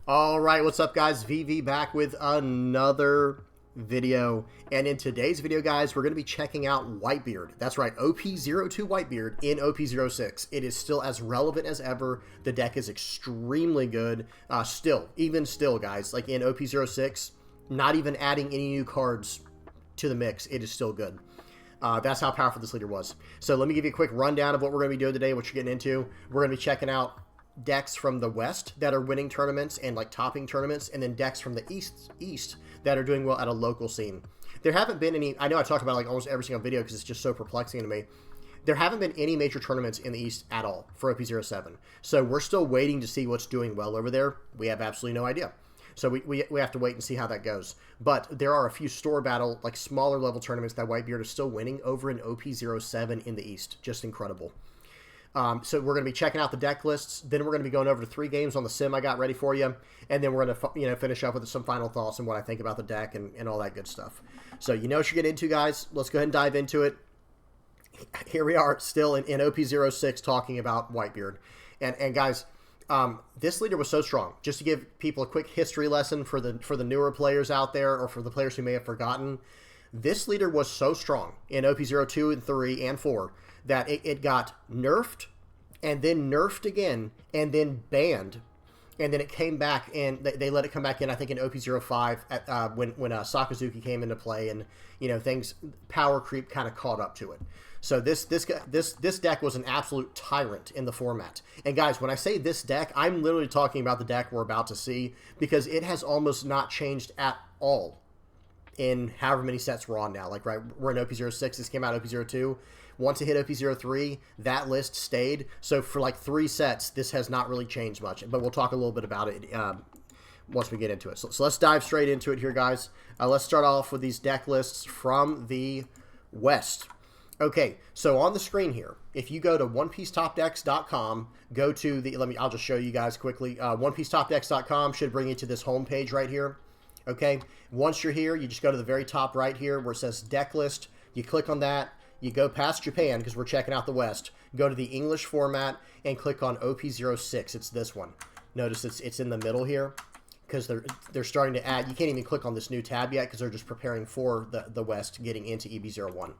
All right, what's up, guys? VV back with another video. And in today's video, guys, we're going to be checking out Whitebeard. That's right, OP02 Whitebeard in OP06. It is still as relevant as ever. The deck is extremely good. Even still, guys, like in OP06, not even adding any new cards to the mix, it is still good. That's how powerful this leader was. So let me give you a quick rundown of what we're going to be doing today, what you're getting into. We're going to be checking out decks from the West that are winning tournaments and like topping tournaments, and then decks from the East that are doing well at a local scene. There haven't been any, I know I talk about like almost every single video because it's just so perplexing to me. There haven't been any major tournaments in the East at all for OP07. So we're still waiting to see what's doing well over there. We have absolutely no idea. So we have to wait and see how that goes. But there are a few store battle, like smaller level tournaments that Whitebeard is still winning over in OP07 in the East. Just incredible. So we're going to be checking out the deck lists. Then we're going to be going over to 3 games on the sim I got ready for you. And then we're going to finish up with some final thoughts and what I think about the deck and all that good stuff. So you know what you're getting into, guys. Let's go ahead and dive into it. Here we are still in OP06 talking about Whitebeard. And guys, this leader was so strong. Just to give people a quick history lesson for the newer players out there, or for the players who may have forgotten, this leader was so strong in OP02 and 3 and 4 that it got nerfed, and then nerfed again, and then banned, and then it came back, and they let it come back in, I think, in OP05 when Sakazuki came into play, and things, power creep kind of caught up to it. So this deck was an absolute tyrant in the format. And guys, when I say this deck, I'm literally talking about the deck we're about to see, because it has almost not changed at all in however many sets we're on now. Like, right, we're in OP06, this came out OP02. Once it hit OP03, that list stayed. So for like 3 sets, this has not really changed much. But we'll talk a little bit about it once we get into it. So let's dive straight into it here, guys. Let's start off with these deck lists from the West. Okay, so on the screen here, if you go to OnePieceTopDecks.com, go to the, I'll just show you guys quickly. OnePieceTopDecks.com should bring you to this home page right here. Okay, once you're here, you just go to the very top right here where it says deck list. You click on that. You go past Japan because we're checking out the West. Go to the English format and click on OP06. It's this one. Notice it's in the middle here because they're starting to add. You can't even click on this new tab yet because they're just preparing for the West getting into EB01.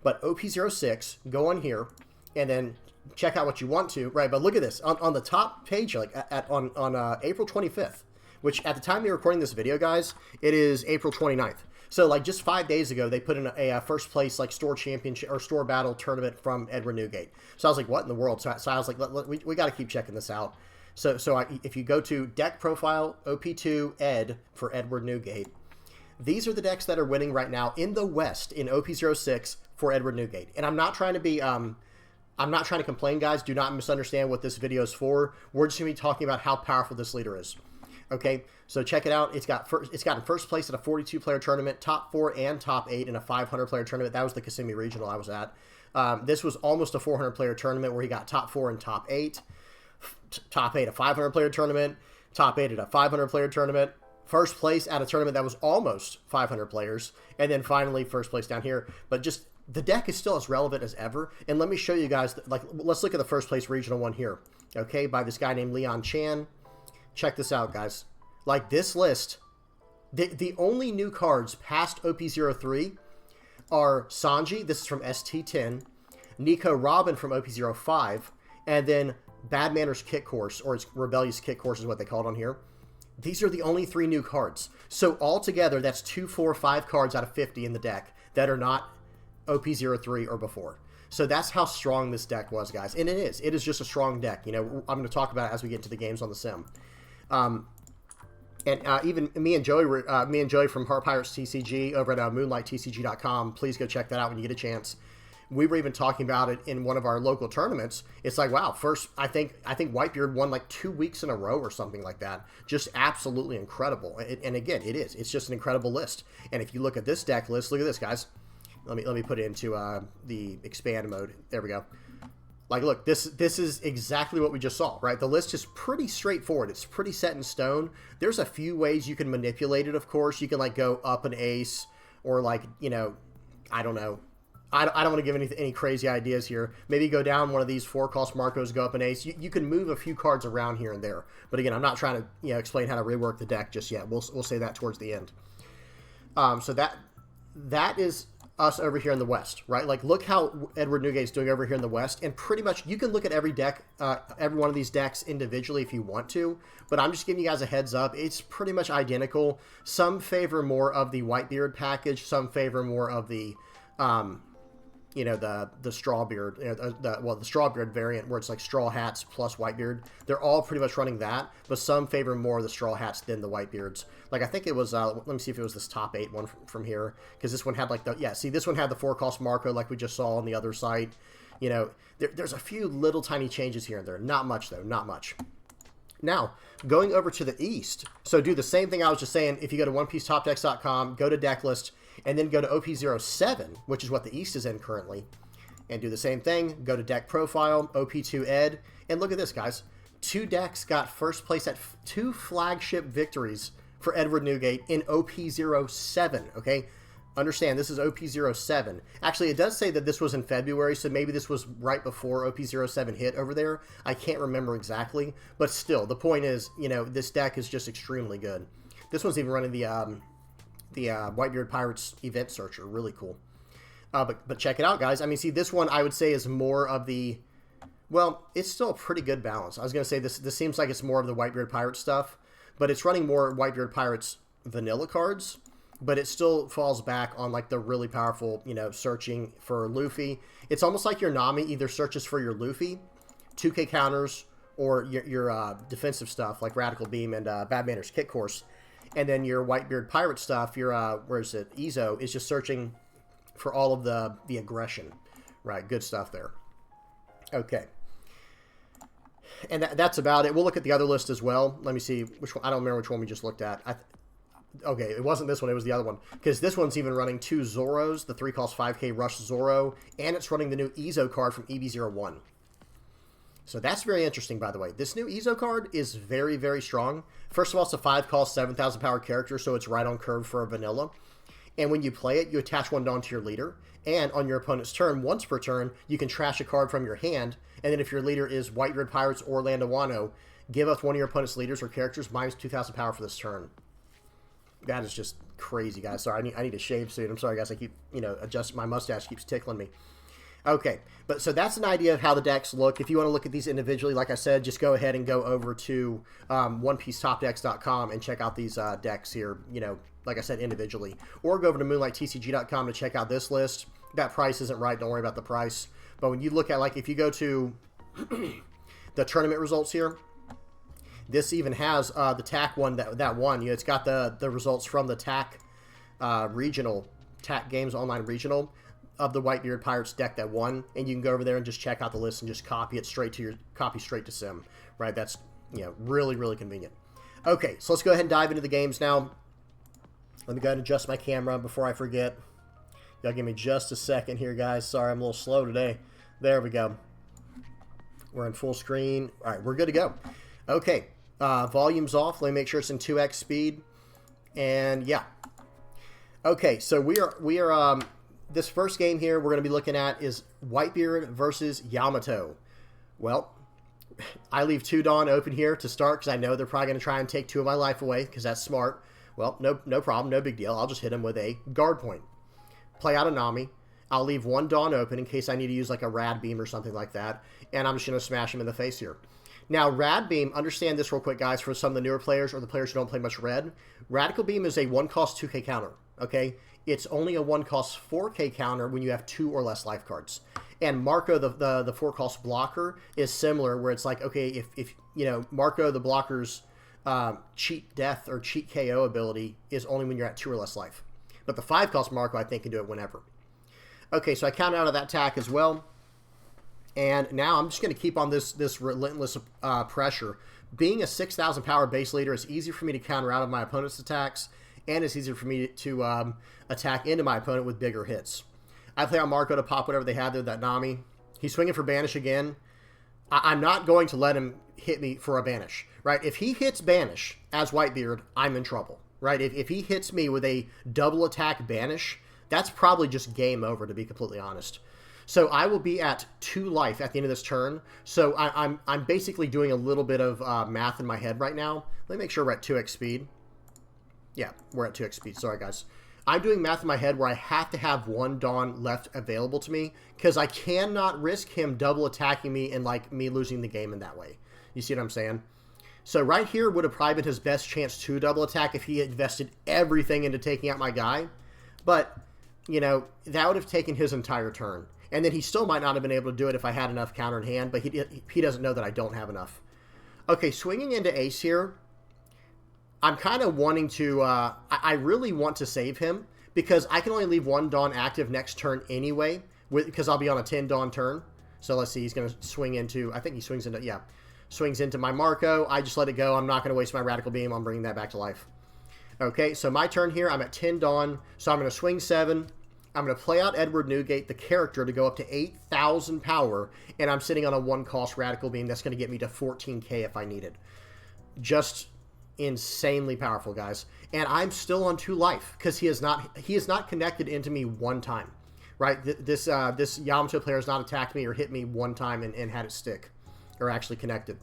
But OP06, go on here and then check out what you want to. Right, but look at this on the top page, like on April 25th, which at the time you're recording this video, guys, it is April 29th. So like just 5 days ago, they put in a first place like store championship or store battle tournament from Edward Newgate. So I was like, what in the world? So I was like, we got to keep checking this out. So if you go to deck profile OP2 Ed for Edward Newgate, these are the decks that are winning right now in the West in OP06 for Edward Newgate. And I'm not trying to be I'm not trying to complain, guys. Do not misunderstand what this video is for. We're just going to be talking about how powerful this leader is. Okay, so check it out. It's gotten first place at a 42-player tournament, top 4 and top 8 in a 500-player tournament. That was the Kissimmee Regional I was at. This was almost a 400-player tournament where he got top 4 and top 8. Top 8 a 500-player tournament, top 8 at a 500-player tournament. First place at a tournament that was almost 500 players, and then finally first place down here. But just the deck is still as relevant as ever. And let me show you guys, like, let's look at the first place regional one here. Okay, by this guy named Leon Chan. Check this out, guys. Like, this list, the only new cards past OP03 are Sanji, this is from ST10, Nico Robin from OP05, and then Bad Manners Kit Course, or it's Rebellious Kit Course is what they call it on here. These are the only 3 new cards. So altogether, that's 2, 4, 5 cards out of 50 in the deck that are not OP03 or before. So that's how strong this deck was, guys. And it is. It is just a strong deck. I'm going to talk about it as we get into the games on the sim. Even me and Joey from Heart Pirates TCG over at MoonlightTCG.com. Please go check that out when you get a chance. We were even talking about it in one of our local tournaments. It's like, wow, first, I think Whitebeard won like 2 weeks in a row or something like that. Just absolutely incredible. And again, it is. It's just an incredible list. And if you look at this deck list, look at this, guys. Let me put it into the expand mode. There we go. Like, look, this is exactly what we just saw, right? The list is pretty straightforward. It's pretty set in stone. There's a few ways you can manipulate it, of course. You can, like, go up an ace or, like, I don't know, I don't want to give any crazy ideas here. Maybe go down one of these 4-cost Marcos, go up an ace. You can move a few cards around here and there. But again, I'm not trying to explain how to rework the deck just yet. We'll say that towards the end. So that is us over here in the West, right? Like, look how Edward Newgate's doing over here in the West. And pretty much you can look at every deck, every one of these decks individually if you want to. But I'm just giving you guys a heads up. It's pretty much identical. Some favor more of the Whitebeard package. Some favor more of the... the Strawbeard, the Strawbeard variant where it's like Straw Hats plus Whitebeard. They're all pretty much running that, but some favor more of the Straw Hats than the Whitebeards. Like, I think it was, let me see if it was this top 8 one from here, because this one had like this one had the 4-cost Marco like we just saw on the other site. There's a few little tiny changes here and there. Not much though, not much. Now, going over to the East, so do the same thing I was just saying. If you go to OnePieceTopDecks.com, go to deck list, and then go to OP07, which is what the East is in currently, and do the same thing. Go to deck profile, OP2 Ed, and look at this, guys. 2 decks got first place at 2 flagship victories for Edward Newgate in OP07, okay? Understand, this is OP07. Actually, it does say that this was in February, so maybe this was right before OP07 hit over there. I can't remember exactly, but still, the point is, this deck is just extremely good. This one's even running the Whitebeard Pirates event searcher. Really cool. But check it out, guys. I mean, see, this one I would say is more of the... Well, it's still a pretty good balance. I was going to say this seems like it's more of the Whitebeard Pirates stuff, but it's running more Whitebeard Pirates vanilla cards, but it still falls back on like the really powerful, searching for Luffy. It's almost like your Nami either searches for your Luffy, 2K counters, or your defensive stuff like Radical Beam and Bad Manners Kick Course. And then your Whitebeard Pirate stuff, your, Ezo, is just searching for all of the aggression. Right, good stuff there. Okay. And that's about it. We'll look at the other list as well. Let me see which one. I don't remember which one we just looked at. Okay, it wasn't this one. It was the other one. Because this one's even running 2 Zoros, the 3-cost 5K Rush Zoro, and it's running the new Ezo card from EB01. So that's very interesting, by the way. This new Ezo card is very, very strong. First of all, it's a 5-cost, 7,000 power character, so it's right on curve for a vanilla. And when you play it, you attach 1 Dawn to your leader. And on your opponent's turn, once per turn, you can trash a card from your hand. And then if your leader is Whitebeard Pirates or Land of Wano, give up one of your opponent's leaders or characters minus 2,000 power for this turn. That is just crazy, guys. Sorry, I need to shave soon. I'm sorry, guys. I keep, adjusting. My mustache keeps tickling me. Okay, but so that's an idea of how the decks look. If you want to look at these individually, like I said, just go ahead and go over to OnePieceTopDecks.com and check out these decks here, like I said, individually. Or go over to MoonlightTCG.com to check out this list. That price isn't right. Don't worry about the price. But when you look at, like, if you go to the tournament results here, this even has the TAC one that won. It's got the results from the TAC regional, TAC Games Online Regional, of the Whitebeard Pirates deck that won, and you can go over there and just check out the list and just copy it straight to Sim, right? That's, really, really convenient. Okay, so let's go ahead and dive into the games now. Let me go ahead and adjust my camera before I forget. Y'all give me just a second here, guys. Sorry, I'm a little slow today. There we go. We're in full screen. All right, we're good to go. Okay, volume's off. Let me make sure it's in 2x speed. And yeah. Okay, so we are this first game here we're going to be looking at is Whitebeard versus Yamato. Well, I leave 2 Dawn open here to start because I know they're probably going to try and take 2 of my life away because that's smart. Well, no problem, no big deal. I'll just hit him with a guard point. Play out a Nami. I'll leave 1 Dawn open in case I need to use like a Rad Beam or something like that, and I'm just going to smash him in the face here. Now, Rad Beam, understand this real quick, guys, for some of the newer players or the players who don't play much Red. Radical Beam is a 1-cost 2K counter, okay? It's only a 1-cost 4K counter when you have 2 or less life cards. And Marco, the 4-cost blocker, is similar, where it's like, okay, if Marco, the blocker's cheat death or cheat KO ability is only when you're at 2 or less life. But the 5-cost Marco, I think, can do it whenever. Okay, so I count out of that attack as well. And now I'm just going to keep on this relentless pressure. Being a 6,000 power base leader, it's easier for me to counter out of my opponent's attacks, and it's easier for me to attack into my opponent with bigger hits. I play on Marco to pop whatever they have there, that Nami. He's swinging for Banish again. I'm not going to let him hit me for a Banish, right? If he hits Banish as Whitebeard, I'm in trouble, right? If he hits me with a double attack Banish, that's probably just game over, to be completely honest. So I will be at 2 life at the end of this turn. So I'm basically doing a little bit of math in my head right now. Let me make sure we're at 2x speed. Yeah, we're at 2x speed. Sorry, guys. I'm doing math in my head where I have to have 1 Dawn left available to me because I cannot risk him double attacking me and like me losing the game in that way. You see what I'm saying? So right here would have probably been his best chance to double attack if he had invested everything into taking out my guy. But, you know, that would have taken his entire turn. And then he still might not have been able to do it if I had enough counter in hand, but he doesn't know that I don't have enough. Okay, swinging into ace here. I'm kind of wanting to, I really want to save him because I can only leave 1 Dawn active next turn anyway, because I'll be on a 10 Dawn turn. So let's see, he's going to swing into, I think he swings into, yeah, swings into my Marco. I just let it go. I'm not going to waste my Radical Beam. I'm bringing that back to life. Okay, so my turn here, I'm at 10 Dawn, so I'm going to swing 7. I'm going to play out Edward Newgate, the character, to go up to 8,000 power, and I'm sitting on a 1-cost Radical Beam that's going to get me to 14k if I need it. Just insanely powerful, guys. And I'm still on 2 life because he is not connected into me 1 time, right? This Yamato player has not attacked me or hit me 1 time and had it stick or actually connected.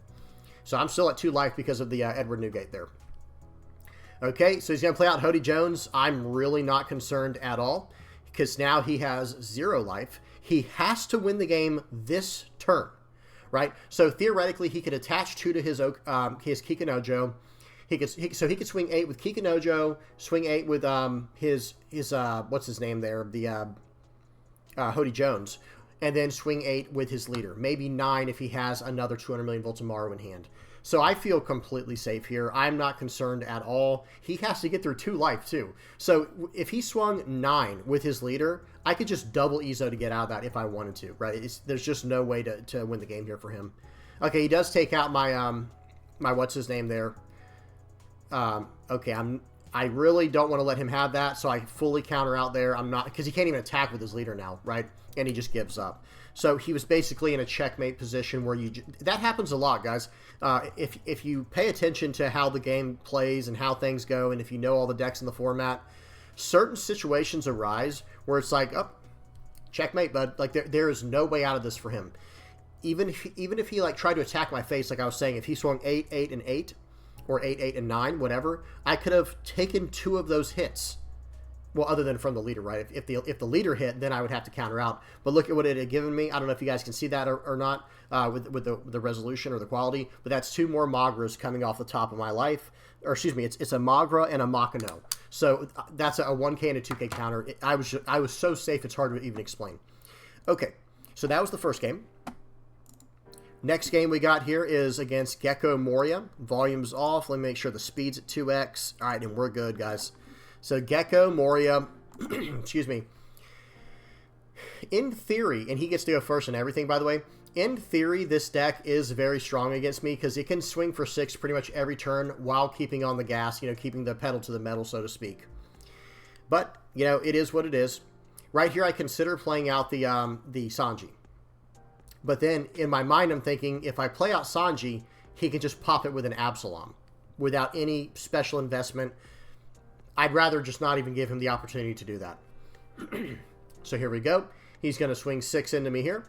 So I'm still at 2 life because of the Edward Newgate there. Okay, so he's going to play out Hody Jones. I'm really not concerned at all because now he has 0 life. He has to win the game this turn, right? So theoretically, he could attach 2 to his Kikunojo. He could swing 8 with Kikunojo, swing 8 with his what's his name there, the Hody Jones, and then swing 8 with his leader. Maybe 9 if he has another 200 million volts of Maru in hand. So I feel completely safe here. I'm not concerned at all. He has to get through 2 life too. So if he swung 9 with his leader, I could just double Ezo to get out of that if I wanted to, right? There's just no way to win the game here for him. Okay, he does take out my my what's his name there. Okay, I really don't want to let him have that, so I fully counter out there. I'm not, because he can't even attack with his leader now, right? And he just gives up. So he was basically in a checkmate position where that happens a lot, guys. If you pay attention to how the game plays and how things go, and if you know all the decks in the format, certain situations arise where it's like, oh, checkmate, bud. Like there is no way out of this for him. Even if he like tried to attack my face, like I was saying, if he swung 8, 8, and 8, or 8, 8, and 9, whatever, I could have taken 2 of those hits. Well, other than from the leader, right? If the leader hit, then I would have to counter out. But look at what it had given me. I don't know if you guys can see that or not with the resolution or the quality, but that's 2 more Magras coming off the top of my life. Or excuse me, it's a Magra and a Makino. So that's a 1k and a 2k counter. I was so safe, it's hard to even explain. Okay, so that was the first game. Next game we got here is against Gecko Moria. Volume's off. Let me make sure the speed's at 2x. All right, and we're good, guys. So Gecko Moria, excuse me. In theory, and he gets to go first and everything, by the way. In theory, this deck is very strong against me because it can swing for 6 pretty much every turn while keeping on the gas, you know, keeping the pedal to the metal, so to speak. But, you know, it is what it is. Right here, I consider playing out the Sanji. But then, in my mind, I'm thinking, if I play out Sanji, he can just pop it with an Absalom without any special investment. I'd rather just not even give him the opportunity to do that. So here we go. He's going to swing 6 into me here.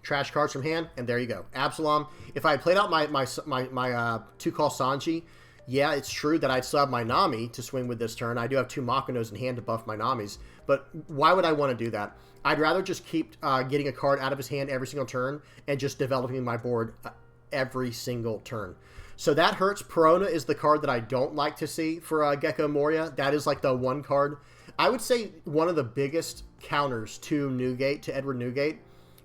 Trash cards from hand, and there you go. Absalom. If I had played out my 2-call Sanji, yeah, it's true that I'd still have my Nami to swing with this turn. I do have 2 Makinos in hand to buff my Namis, but why would I want to do that? I'd rather just keep getting a card out of his hand every single turn and just developing my board every single turn. So that hurts. Perona is the card that I don't like to see for Gecko Moria. That is like the 1 card. I would say one of the biggest counters to Newgate, to Edward Newgate,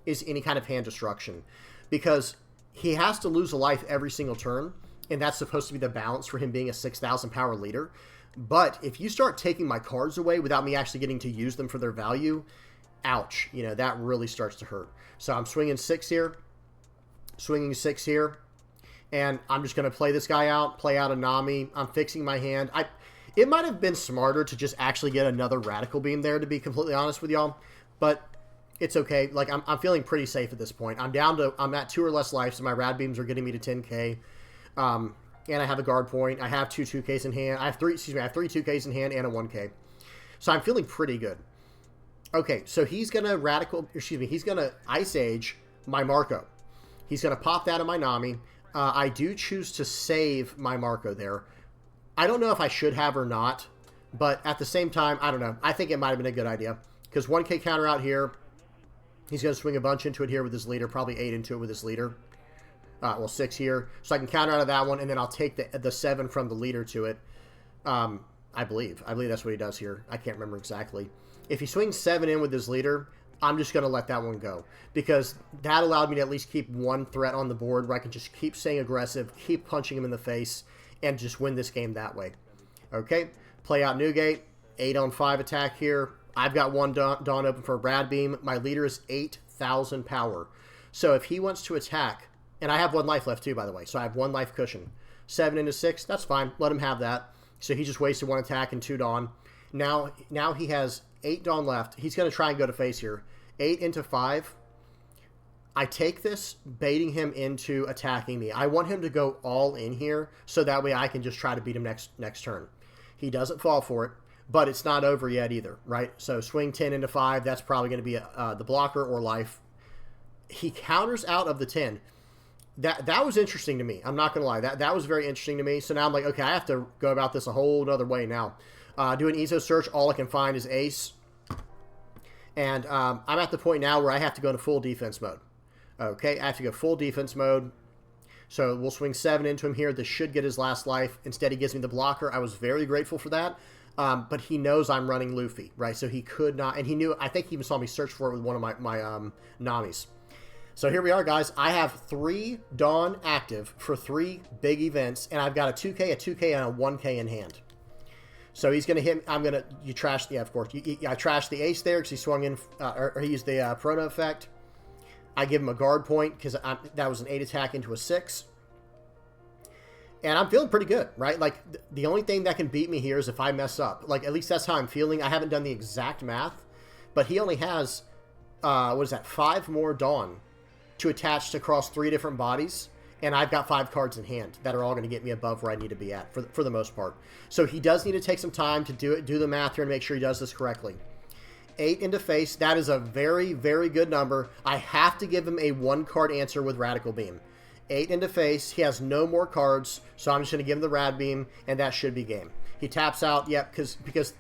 is any kind of hand destruction. Because he has to lose a life every single turn, and that's supposed to be the balance for him being a 6,000 power leader. But if you start taking my cards away without me actually getting to use them for their value, ouch, you know, that really starts to hurt. So I'm swinging 6 here, swinging 6 here, and I'm just going to play this guy out, play out a Nami. I'm fixing my hand. It might have been smarter to just actually get another Radical Beam there, to be completely honest with y'all, but it's okay. Like, I'm feeling pretty safe at this point. I'm at 2 or less lives, so my Rad Beams are getting me to 10k, and I have a guard point. I have 2 2ks in hand. I have 3 2ks in hand and a 1k. So I'm feeling pretty good. Okay, so he's going to he's going to Ice Age my Marco. He's going to pop that in my Nami. I do choose to save my Marco there. I don't know if I should have or not, but at the same time, I don't know. I think it might have been a good idea, because 1k counter out here. He's going to swing a bunch into it here with his leader, probably 8 into it with his leader. Well, 6 here. So I can counter out of that one, and then I'll take the 7 from the leader to it. I believe that's what he does here. I can't remember exactly. If he swings 7 in with his leader, I'm just going to let that one go, because that allowed me to at least keep one threat on the board where I can just keep staying aggressive, keep punching him in the face, and just win this game that way. Okay, play out Newgate, 8 on 5 attack here. I've got one Dawn open for a Brad Beam. My leader is 8,000 power. So if he wants to attack, and I have 1 life left too, by the way, so I have 1 life cushion. 7 into 6, that's fine. Let him have that. So he just wasted 1 attack and 2 Dawn. Now he has 8 Dawn left. He's going to try and go to face here. 8 into 5. I take this, baiting him into attacking me. I want him to go all in here, so that way I can just try to beat him next turn. He doesn't fall for it, but it's not over yet either, right? So swing 10 into 5. That's probably going to be the blocker or life. He counters out of the 10. That was interesting to me. I'm not going to lie. That was very interesting to me. So now I'm like, okay, I have to go about this a whole other way now. Do an ESO search. All I can find is Ace. And I'm at the point now where I have to go into full defense mode. Okay, I have to go full defense mode. So we'll swing 7 into him here. This should get his last life. Instead, he gives me the blocker. I was very grateful for that. But he knows I'm running Luffy, right? So he could not, and he knew, I think he even saw me search for it with one of my Namis. So here we are, guys. I have 3 Dawn active for 3 big events, and I've got a 2K, a 2K, and a 1K in hand. So he's going to hit, you trash, yeah, of course. I trashed the Ace there because he swung in, or he used the Proto effect. I give him a guard point because that was an 8 attack into a 6. And I'm feeling pretty good, right? Like, the only thing that can beat me here is if I mess up. Like, at least that's how I'm feeling. I haven't done the exact math, but he only has, what is that, 5 more Dawn to attach to across 3 different bodies, and I've got 5 cards in hand that are all going to get me above where I need to be at for the most part. So he does need to take some time to do the math here and make sure he does this correctly. 8 into face, that is a very, very good number. I have to give him a 1-card answer with Radical Beam. 8 into face, he has no more cards, so I'm just going to give him the Rad Beam, and that should be game. He taps out, yep, because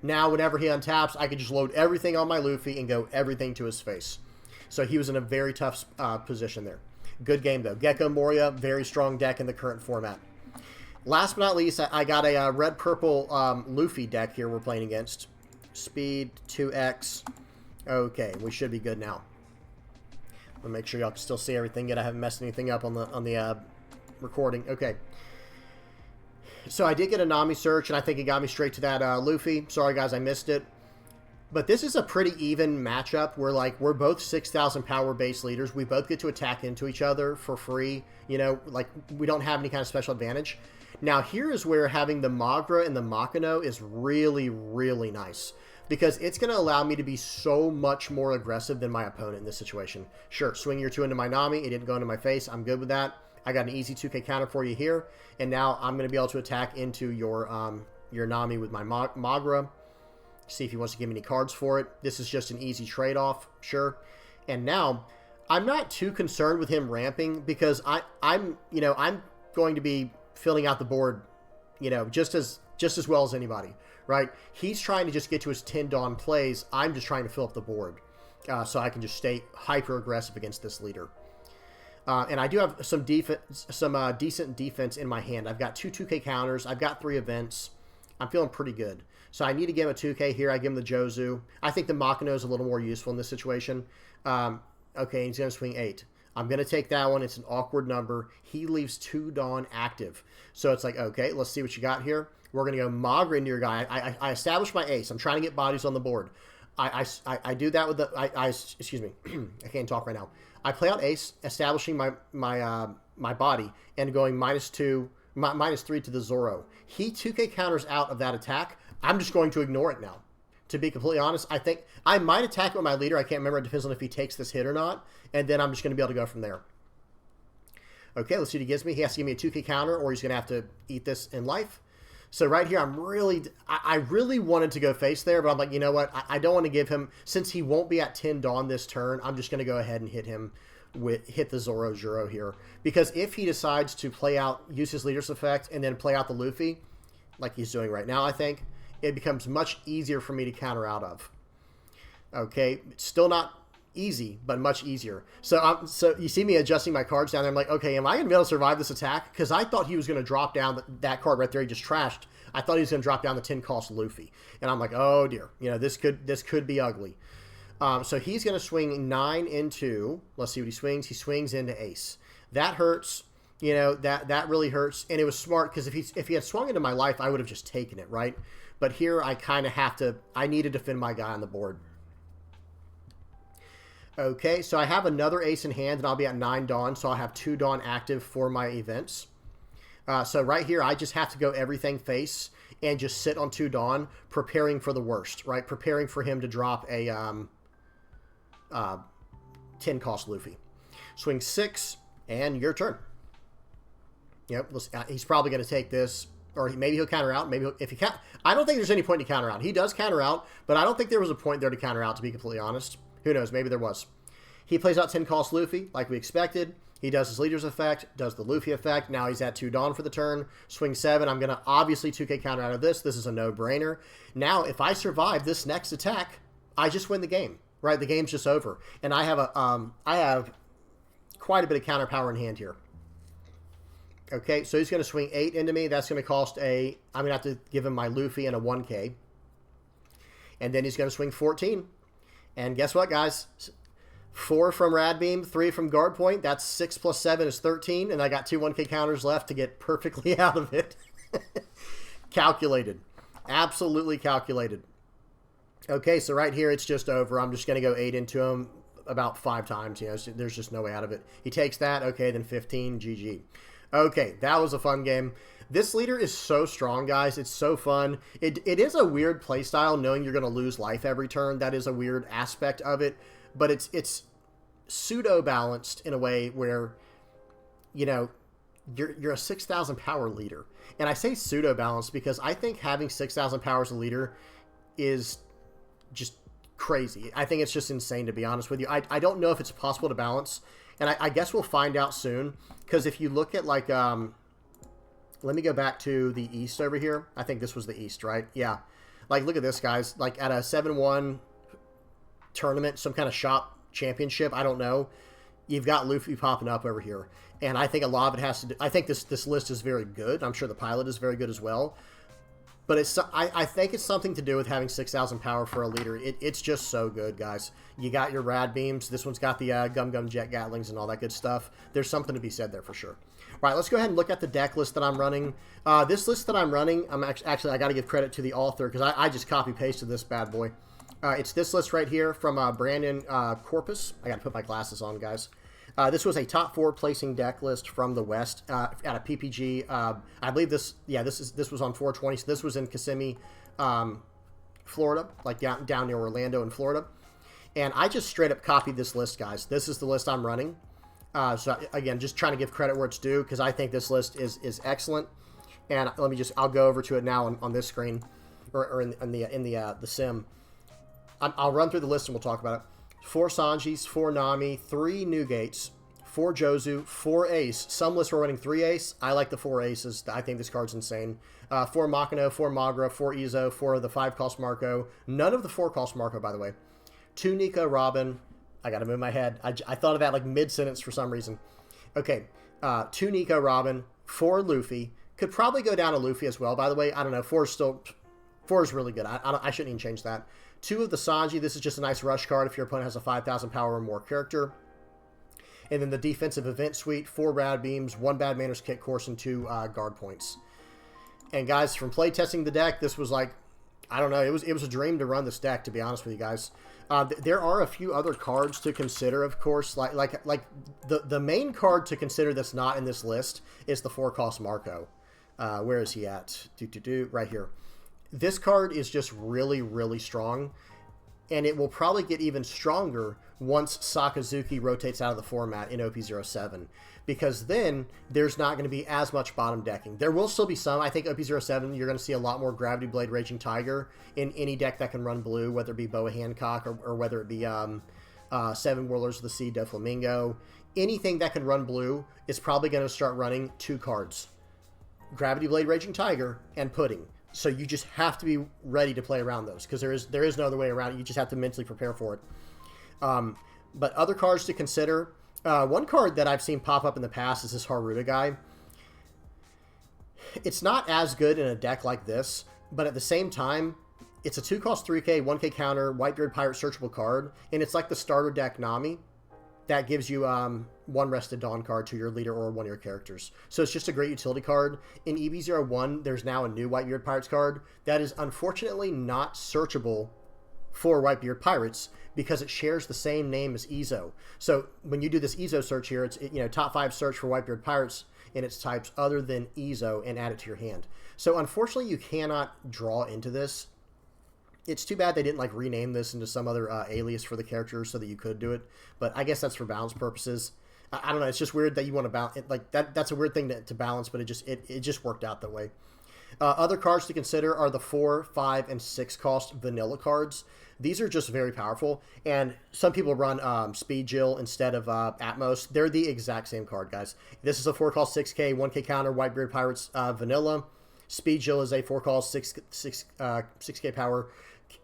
now whenever he untaps, I can just load everything on my Luffy and go everything to his face. So he was in a very tough position there. Good game, though. Gecko Moria, very strong deck in the current format. Last but not least, I got a red-purple Luffy deck here we're playing against. Speed, 2x. Okay, we should be good now. I'll make sure y'all can still see everything yet. I haven't messed anything up on the recording. Okay. So I did get a Nami search, and I think it got me straight to that Luffy. Sorry, guys, I missed it. But this is a pretty even matchup where, like, we're both 6,000 power base leaders. We both get to attack into each other for free. You know, like, we don't have any kind of special advantage. Now, here is where having the Magra and the Makino is really, really nice, because it's going to allow me to be so much more aggressive than my opponent in this situation. Sure, swing your 2 into my Nami. It didn't go into my face. I'm good with that. I got an easy 2K counter for you here. And now I'm going to be able to attack into your Nami with my Magra. See if he wants to give me any cards for it. This is just an easy trade-off, sure. And now, I'm not too concerned with him ramping, because I'm going to be filling out the board, just as well as anybody, right? He's trying to just get to his 10 Dawn plays. I'm just trying to fill up the board, so I can just stay hyper aggressive against this leader. And I do have some decent defense in my hand. I've got 2 2K counters. I've got 3 events. I'm feeling pretty good. So I need to give him a 2K here. I give him the Jozu. I think the Makino is a little more useful in this situation. Okay, he's going to swing 8. I'm going to take that one. It's an awkward number. He leaves 2 Dawn active. So it's like, okay, let's see what you got here. We're going to go Magra into your guy. I establish my Ace. I'm trying to get bodies on the board. I do that with the... excuse me. I can't talk right now. I play out Ace, establishing my body, and going -3 to the Zoro. He 2K counters out of that attack. I'm just going to ignore it now. To be completely honest, I think I might attack with my leader. I can't remember. It depends on if he takes this hit or not. And then I'm just going to be able to go from there. Okay, let's see what he gives me. He has to give me a 2K counter, or he's going to have to eat this in life. So right here, I really wanted to go face there, but I'm like, you know what? I don't want to give him, since he won't be at 10 Dawn this turn, I'm just going to go ahead and hit him hit the Zoro Juro here. Because if he decides to use his leader's effect and then play out the Luffy, like he's doing right now, I think, it becomes much easier for me to counter out of. Okay, it's still not easy, but much easier. So you see me adjusting my cards down there. I'm like, okay, am I going to be able to survive this attack? Because I thought he was going to drop down that card right there he just trashed. I thought he was going to drop down the 10 cost Luffy. And I'm like, oh dear, you know, this could be ugly. So he's going to swing 9 into, let's see what he swings. He swings into ace. That hurts. You know, that really hurts. And it was smart because if he had swung into my life, I would have just taken it, right? But here I kind of I need to defend my guy on the board. Okay, so I have another ace in hand, and I'll be at 9 Dawn, so I'll have 2 Dawn active for my events. So right here, I just have to go everything face and just sit on 2 Dawn, preparing for the worst, right? Preparing for him to drop a 10 cost Luffy. Swing 6, and your turn. Yep, he's probably going to take this, or maybe he'll counter out. Maybe if he can't, I don't think there's any point to counter out. He does counter out, but I don't think there was a point there to counter out, to be completely honest. Who knows? Maybe there was. He plays out 10 cost Luffy, like we expected. He does his leader's effect, does the Luffy effect. Now he's at 2 Dawn for the turn. Swing 7. I'm going to obviously 2k counter out of this. This is a no-brainer. Now, if I survive this next attack, I just win the game, right? The game's just over. And I have quite a bit of counter power in hand here. Okay, so he's going to swing 8 into me. That's going to cost I'm going to have to give him my Luffy and a 1k. And then he's going to swing 14. And guess what, guys? 4 from Rad Beam, 3 from Guard Point. That's 6 plus 7 is 13. And I got 2 1k counters left to get perfectly out of it. Calculated. Absolutely calculated. Okay, so right here, it's just over. I'm just going to go 8 into him about 5 times. You know, so there's just no way out of it. He takes that. Okay, then 15. GG. Okay, that was a fun game. This leader is so strong, guys. It's so fun. It is a weird playstyle, knowing you're going to lose life every turn. That is a weird aspect of it. But it's pseudo-balanced in a way where, you know, you're a 6,000 power leader. And I say pseudo-balanced because I think having 6,000 power as a leader is just crazy. I think it's just insane, to be honest with you. I don't know if it's possible to balance. And I guess we'll find out soon. Because if you look at, like, let me go back to the East over here. I think this was the East, right? Yeah. Like, look at this, guys. Like, at a 7-1 tournament, some kind of shop championship, I don't know, you've got Luffy popping up over here. And I think a lot of it has to do... I think this list is very good. I'm sure the pilot is very good as well. But I think it's something to do with having 6,000 power for a leader. It's just so good, guys. You got your Rad Beams. This one's got the Gum Gum Jet Gatlings and all that good stuff. There's something to be said there for sure. All right, let's go ahead and look at the deck list that I'm running. This list that I'm running, actually I got to give credit to the author because I just copy-pasted this bad boy. It's this list right here from Brandon Corpus. I got to put my glasses on, guys. This was a top 4 placing deck list from the West at a PPG. I believe this was on 420. So this was in Kissimmee, Florida, like down near Orlando in Florida. And I just straight up copied this list, guys. This is the list I'm running. So again, just trying to give credit where it's due because I think this list is excellent. And I'll go over to it now on this screen or in the sim. I'll run through the list and we'll talk about it. 4 Sanjis, 4 Nami, 3 Newgates, 4 Jozu, 4 Ace. Some lists were running 3 Ace. I like the 4 Aces. I think this card's insane. 4 Makino, 4 Magra, 4 Izo, 4 of the 5 cost Marco. None of the 4 cost Marco, by the way. 2 Nico Robin. I got to move my head. I thought of that like mid-sentence for some reason. Okay. 2 Nico Robin, 4 Luffy. Could probably go down to Luffy as well, by the way. I don't know. 4 is really good. I shouldn't even change that. 2 of the Sanji. This is just a nice rush card if your opponent has a 5,000 power or more character. And then the defensive event suite, 4 Rad Beams, 1 Bad Manners Kit Course, and 2 Guard Points. And guys, from play testing the deck, this was like, I don't know, it was a dream to run this deck, to be honest with you guys. There are a few other cards to consider, of course. Like the main card to consider that's not in this list is the 4 cost Marco. Where is he at? Right here. This card is just really, really strong, and it will probably get even stronger once Sakazuki rotates out of the format in OP07. because then there's not going to be as much bottom decking. There will still be some. I think OP07, you're going to see a lot more Gravity Blade Raging Tiger in any deck that can run blue, whether it be Boa Hancock or whether it be Seven Whirlers of the Sea, Doflamingo. Anything that can run blue is probably going to start running 2 cards. Gravity Blade Raging Tiger and Pudding. So you just have to be ready to play around those, because there is no other way around it. You just have to mentally prepare for it. But other cards to consider. One card that I've seen pop up in the past is this Haruta guy. It's not as good in a deck like this, but at the same time, it's a 2-cost 3K, 1K counter, Whitebeard Pirate searchable card, and it's like the starter deck Nami that gives you 1 Rested Dawn card to your leader or one of your characters. So it's just a great utility card. In EB01, there's now a new Whitebeard Pirates card that is unfortunately not searchable for Whitebeard Pirates because it shares the same name as Ezo. So when you do this Ezo search here, it's top 5 search for Whitebeard Pirates in its types other than Ezo and add it to your hand. So unfortunately, you cannot draw into this. It's too bad they didn't like rename this into some other alias for the character so that you could do it. But I guess that's for balance purposes. I don't know. It's just weird that you want to balance it. Like that's a weird thing to balance, but it just worked out that way. Other cards to consider are the 4, 5, and 6 cost vanilla cards. These are just very powerful, and some people run Speed Jill instead of Atmos. They're the exact same card, guys. This is a 4-cost 6K, 1K counter, Whitebeard Pirates vanilla. Speed Jill is a 4-cost 6K power,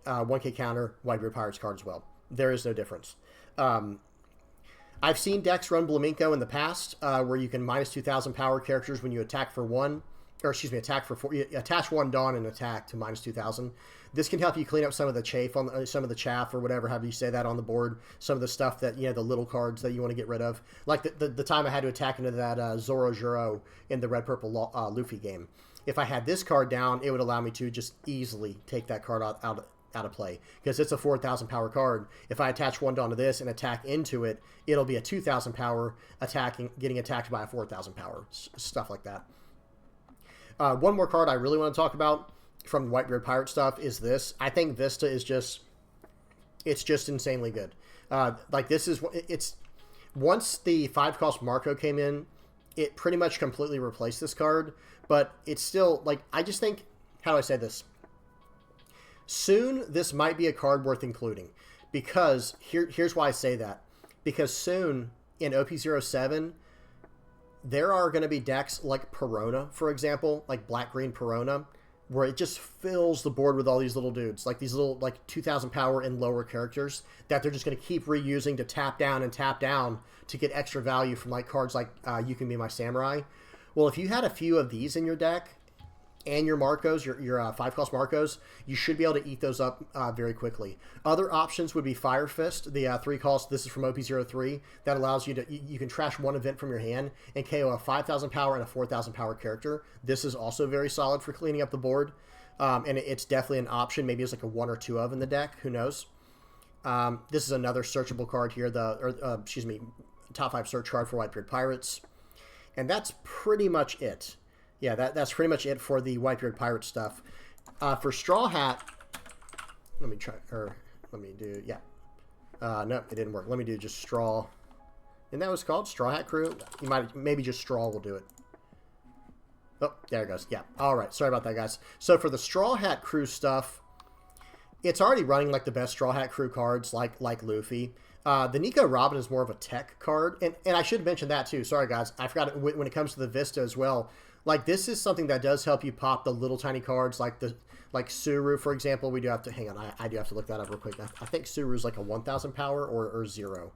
1K counter, Whitebeard Pirates card as well. There is no difference. I've seen decks run Blaminko in the past where you can minus 2,000 power characters when you attack for 1. Or excuse me, attack for 4. You attach 1 Dawn and attack to minus 2,000. This can help you clean up some of the chaff some of the chaff or whatever, however you say that on the board. Some of the stuff that the little cards that you want to get rid of, like the time I had to attack into that Zoro Juro in the red purple Luffy game. If I had this card down, it would allow me to just easily take that card out of play because it's a 4,000 power card. If I attach 1 Dawn to this and attack into it, it'll be a 2,000 power getting attacked by a 4,000 power, stuff like that. One more card I really want to talk about from Whitebeard Pirate stuff is this. I think Vista is just insanely good. It's once the 5-cost Marco came in, it pretty much completely replaced this card, but it's still, like, I just think, how do I say this? Soon, this might be a card worth including, because here's why I say that. Because soon, in OP07, there are going to be decks like Perona, for example, like Black-Green Perona, where it just fills the board with all these little dudes, like these little, like 2,000 power and lower characters that they're just going to keep reusing to tap down to get extra value from like cards like You Can Be My Samurai. Well, if you had a few of these in your deck and your Marcos, your 5-cost Marcos, you should be able to eat those up very quickly. Other options would be Fire Fist, the 3-cost. This is from OP03 that allows you to you can trash 1 event from your hand and KO a 5,000 power and a 4,000 power character. This is also very solid for cleaning up the board, and it's definitely an option. Maybe it's like a 1 or 2 of in the deck. Who knows? This is another searchable card here. Top 5 search card for Whitebeard Pirates, and that's pretty much it. Yeah, that's pretty much it for the Whitebeard Pirate stuff. For Straw Hat, let me do, yeah. No, it didn't work. Let me do just Straw. And that was called Straw Hat Crew. Maybe just Straw will do it. Oh, there it goes. Yeah. All right. Sorry about that, guys. So for the Straw Hat Crew stuff, it's already running like the best Straw Hat Crew cards, like Luffy. The Nico Robin is more of a tech card. And I should mention that too. Sorry, guys. I forgot when it comes to the Vista as well. Like, this is something that does help you pop the little tiny cards, like Suru, for example. We do have to, hang on, I do have to look that up real quick. I think Suru's like a 1,000 power or 0.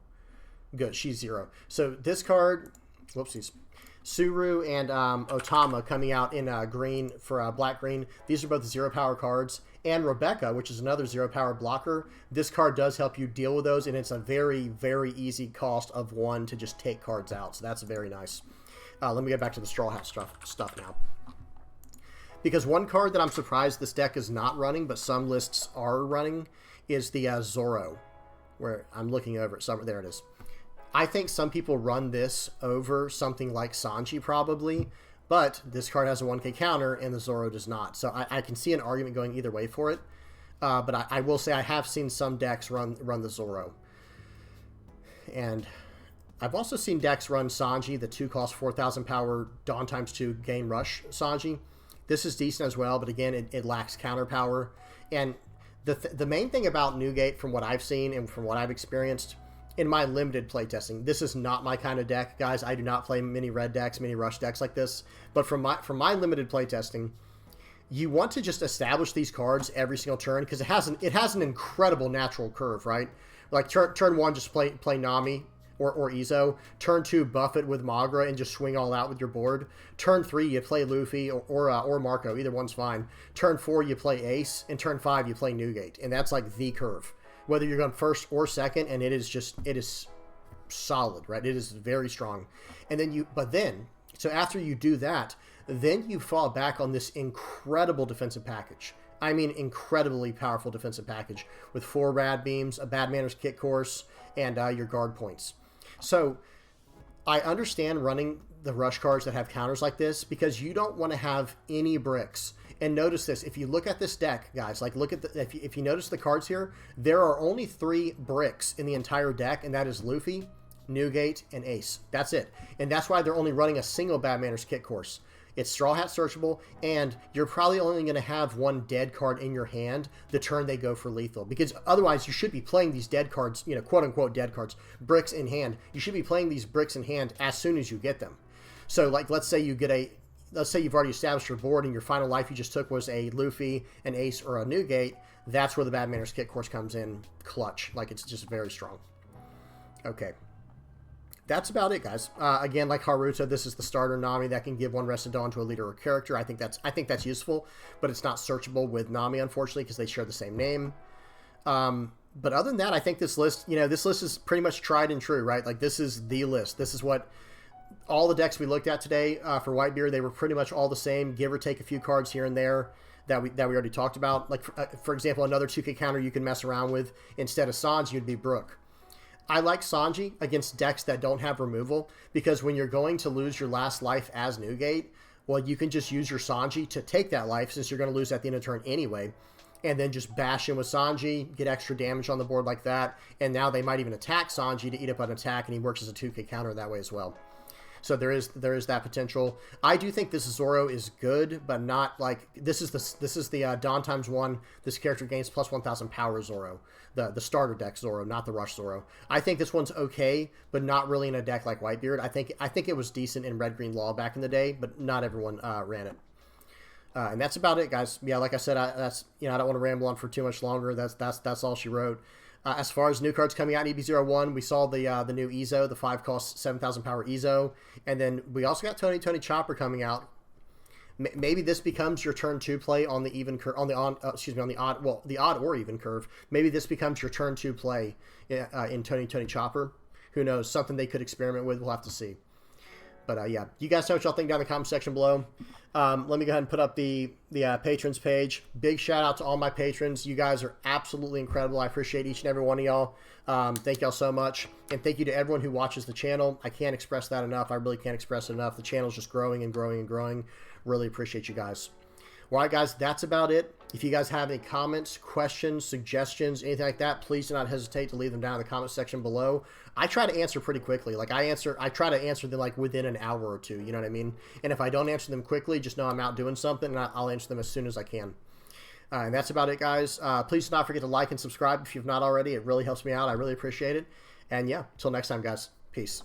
Good, she's 0. So this card, whoopsies, Suru and Otama coming out in green for black-green. These are both 0 power cards. And Rebecca, which is another 0 power blocker. This card does help you deal with those, and it's a very, very easy cost of 1 to just take cards out. So that's very nice. Let me get back to the Straw Hat stuff now. Because one card that I'm surprised this deck is not running, but some lists are running, is the Zoro. Where I'm looking over it. There it is. I think some people run this over something like Sanji probably, but this card has a 1K counter and the Zoro does not. So I can see an argument going either way for it. But I will say I have seen some decks run the Zoro. And I've also seen decks run Sanji, the 2 cost 4,000 power Dawn times 2 gain rush Sanji. This is decent as well, but again, it lacks counter power. And the main thing about Newgate, from what I've seen and from what I've experienced in my limited playtesting, this is not my kind of deck, guys. I do not play many red decks, many rush decks like this. But from my limited playtesting, you want to just establish these cards every single turn because it has an incredible natural curve, right? Like turn 1, just play Nami or Izo. Turn 2, buff it with Magra and just swing all out with your board. Turn 3, you play Luffy or Marco. Either one's fine. Turn 4, you play Ace, and turn 5, you play Newgate, and that's like the curve. Whether you're going first or second, and it is solid, right? It is very strong. And then so after you do that, then you fall back on this incredible defensive package. I mean, incredibly powerful defensive package with 4 rad beams, a bad manners kit course, and your guard points. So I understand running the rush cards that have counters like this because you don't want to have any bricks. And notice this, if you look at this deck, guys, like look at if you notice the cards here, there are only 3 bricks in the entire deck, and that is Luffy, Newgate, and Ace. That's it. And that's why they're only running a single bad manners kit course. It's Straw Hat searchable, and you're probably only going to have 1 dead card in your hand the turn they go for lethal. Because otherwise, you should be playing these dead cards, you know, quote-unquote dead cards, bricks in hand. You should be playing these bricks in hand as soon as you get them. So, like, let's say you've already established your board, and your final life you just took was a Luffy, an Ace, or a Newgate. That's where the Bad Manners Kit Course comes in clutch. Like, it's just very strong. Okay. That's about it, guys. Again, like Haruta, this is the starter Nami that can give 1 Rested Dawn to a leader or character. I think that's useful, but it's not searchable with Nami, unfortunately, because they share the same name. But other than that, I think this list, this list is pretty much tried and true, right? Like, this is the list. This is what all the decks we looked at today for Whitebeard, they were pretty much all the same, give or take a few cards here and there that we already talked about. Like, for example, another 2K counter you can mess around with instead of Sanji would be Brook. I like Sanji against decks that don't have removal because when you're going to lose your last life as Newgate, well, you can just use your Sanji to take that life since you're going to lose at the end of turn anyway, and then just bash in with Sanji, get extra damage on the board like that, and now they might even attack Sanji to eat up an attack, and he works as a 2K counter that way as well. So there is that potential. I do think this Zoro is good, but not like this is the Dawn times 1. This character gains plus 1,000 power Zoro, the starter deck Zoro, not the rush Zoro. I think this one's okay, but not really in a deck like Whitebeard. I think it was decent in Red Green Law back in the day, but not everyone ran it. And that's about it, guys. Yeah, like I said, I don't want to ramble on for too much longer. That's all she wrote. As far as new cards coming out in EB01, we saw the new Izo, the 5 cost 7,000 power Izo, and then we also got Tony Chopper coming out. Maybe this becomes your turn 2 play on the odd or even curve. Maybe this becomes your turn 2 play in Tony Chopper. Who knows? Something they could experiment with. We'll have to see. But yeah, you guys know what y'all think down in the comment section below. Let me go ahead and put up the patrons page. Big shout out to all my patrons. You guys are absolutely incredible. I appreciate each and every one of y'all. Thank y'all so much. And thank you to everyone who watches the channel. I can't express that enough. I really can't express it enough. The channel's just growing and growing and growing. Really appreciate you guys. All right, guys, that's about it. If you guys have any comments, questions, suggestions, anything like that, please do not hesitate to leave them down in the comment section below. I try to answer pretty quickly. Like, I try to answer them like within an hour or two. You know what I mean? And if I don't answer them quickly, just know I'm out doing something, and I'll answer them as soon as I can. And that's about it, guys. Please do not forget to like and subscribe if you've not already. It really helps me out. I really appreciate it. And yeah, until next time, guys. Peace.